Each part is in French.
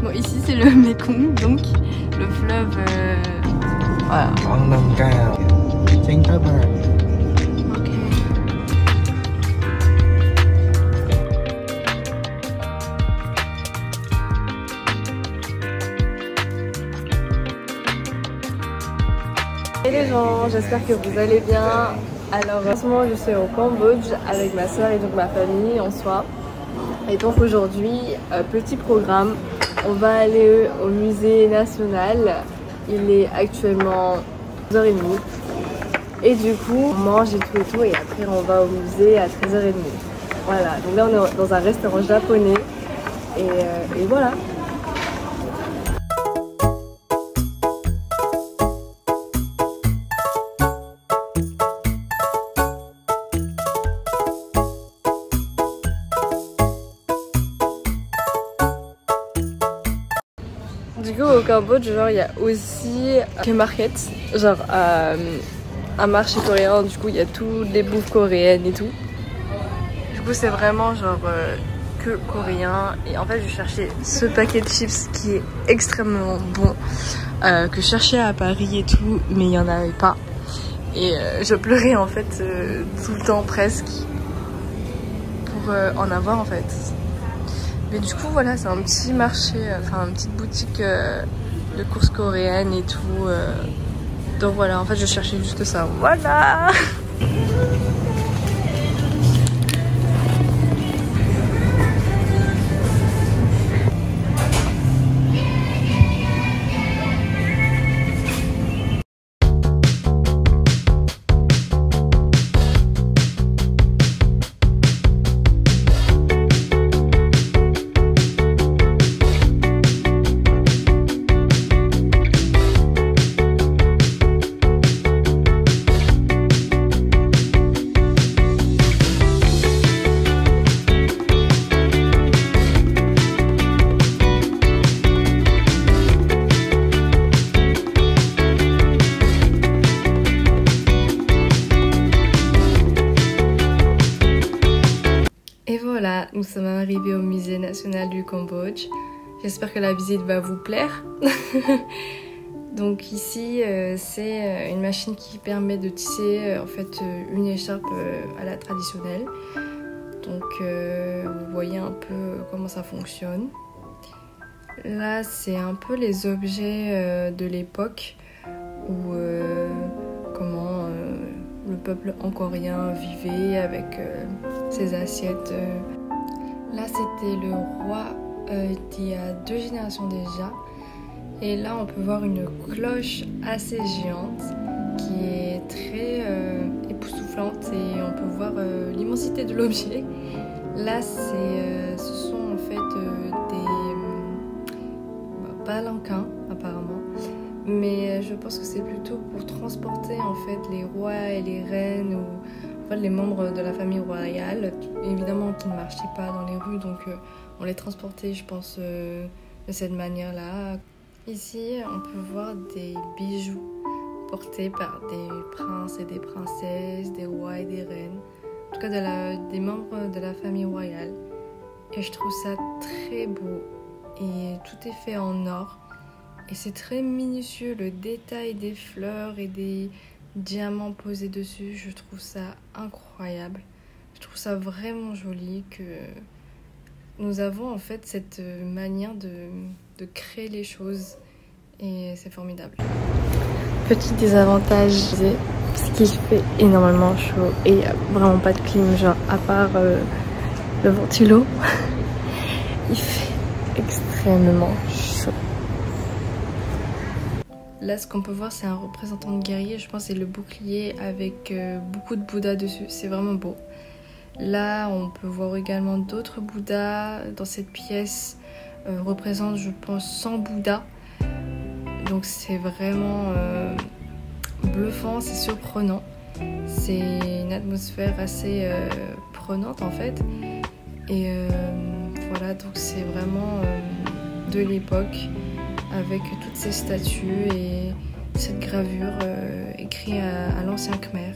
Bon, ici c'est le Mekong, donc le fleuve. Voilà. Con nâng cao chính thức ha. Ok. Et les gens, j'espère que vous allez bien. Alors en ce moment je suis au Cambodge avec ma soeur et donc ma famille en soi. Et donc aujourd'hui, petit programme, on va aller au musée national. Il est actuellement 12h30. Et du coup, on mange et tout et après on va au musée à 13h30. Voilà, donc là on est dans un restaurant japonais et voilà. Du coup au Cambodge, genre il y a aussi un market, genre un marché coréen, du coup il y a toutes les bouffes coréennes et tout. Du coup c'est vraiment genre que coréen et en fait je cherchais ce paquet de chips qui est extrêmement bon, que je cherchais à Paris et tout mais il n'y en avait pas. Et je pleurais en fait tout le temps presque pour en avoir en fait. Mais du coup voilà, c'est un petit marché, enfin une petite boutique de courses coréennes et tout. Donc voilà, en fait je cherchais juste ça. Voilà. Et voilà, nous sommes arrivés au musée national du Cambodge. J'espère que la visite va vous plaire. Donc ici, c'est une machine qui permet de tisser en fait une écharpe à la traditionnelle. Donc vous voyez un peu comment ça fonctionne. Là, c'est un peu les objets de l'époque où comment le peuple angkorien vivait avec ses assiettes. Là, c'était le roi d'il y a 2 générations déjà. Et là, on peut voir une cloche assez géante qui est très époustouflante et on peut voir l'immensité de l'objet. Là, ce sont en fait des palanquins apparemment. Mais je pense que c'est plutôt pour transporter en fait les rois et les reines ou en fait, les membres de la famille royale, évidemment qui ne marchaient pas dans les rues, donc on les transportait, je pense, de cette manière-là. Ici, on peut voir des bijoux portés par des princes et des princesses, des rois et des reines, en tout cas des membres de la famille royale. Et je trouve ça très beau et tout est fait en or. Et c'est très minutieux, le détail des fleurs et des diamants posés dessus, je trouve ça incroyable. Je trouve ça vraiment joli que nous avons en fait cette manière de créer les choses et c'est formidable. Petit désavantage, c'est qu'il fait énormément chaud et il n'y a vraiment pas de clim, genre à part le ventilo, il fait extrêmement chaud. Là, ce qu'on peut voir, c'est un représentant de guerrier. Je pense que c'est le bouclier avec beaucoup de Bouddhas dessus. C'est vraiment beau. Là, on peut voir également d'autres Bouddhas. Dans cette pièce, représente, je pense, 100 Bouddhas. Donc, c'est vraiment bluffant, c'est surprenant. C'est une atmosphère assez prenante, en fait. Et voilà, donc c'est vraiment de l'époque, avec toutes ces statues et cette gravure écrite à l'ancien Khmer.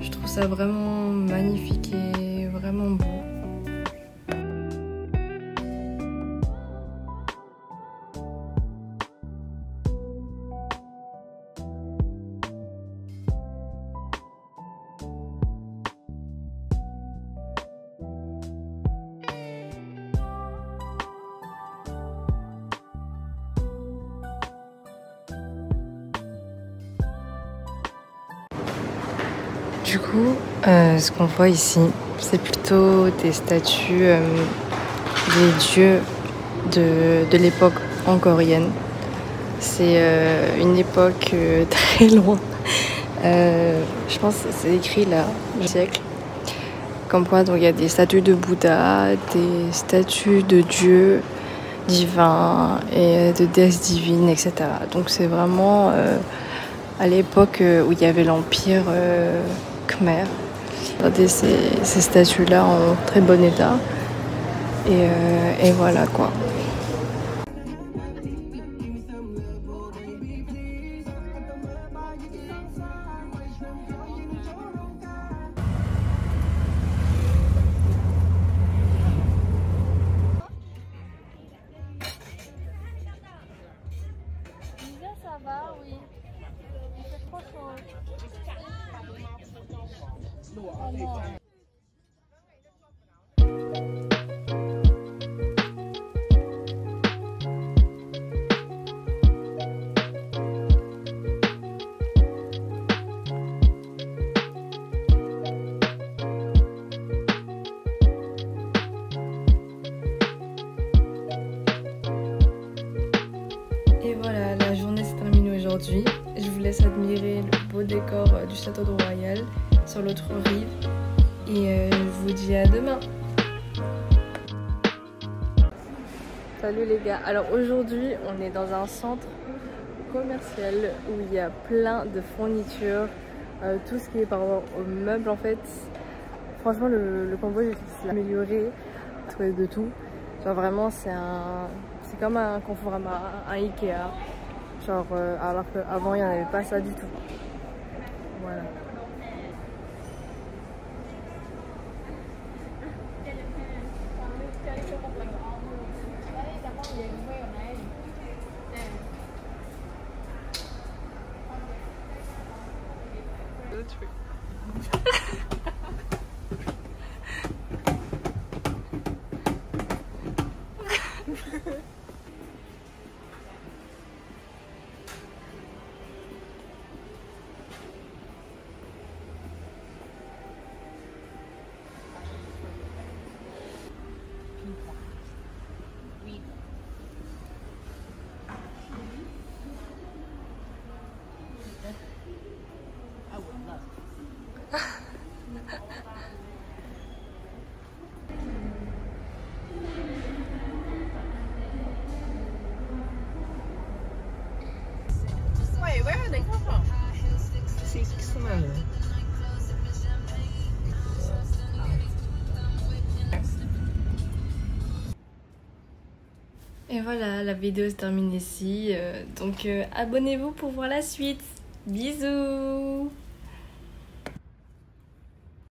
Je trouve ça vraiment magnifique et vraiment beau. Du coup, ce qu'on voit ici, c'est plutôt des statues des dieux de l'époque angkorienne. C'est une époque très loin. Je pense que c'est écrit là, du siècle. Comme quoi, donc il y a des statues de Bouddha, des statues de dieux divins et de déesses divines, etc. Donc c'est vraiment à l'époque où il y avait l'empire Khmer. Regardez ces statues-là en très bon état. Et voilà quoi. Ça va, oui. Il fait trop chaud. Oh non. Et voilà, la journée s'est terminée aujourd'hui. Je vous laisse admirer le beau décor du château de Royal sur l'autre rive. Et je vous dis à demain. Salut les gars. Alors aujourd'hui, on est dans un centre commercial où il y a plein de fournitures, tout ce qui est par rapport aux meubles en fait. Franchement, le convoi, je l'ai amélioré, trouvé de tout. Genre vraiment, c'est comme un Conforama, un Ikea. Genre, alors qu'avant, il n'y en avait pas ça du tout. Voilà. Wait, where are they come from? Six months. Et voilà, la vidéo se termine ici. Donc abonnez-vous pour voir la suite. Bisous!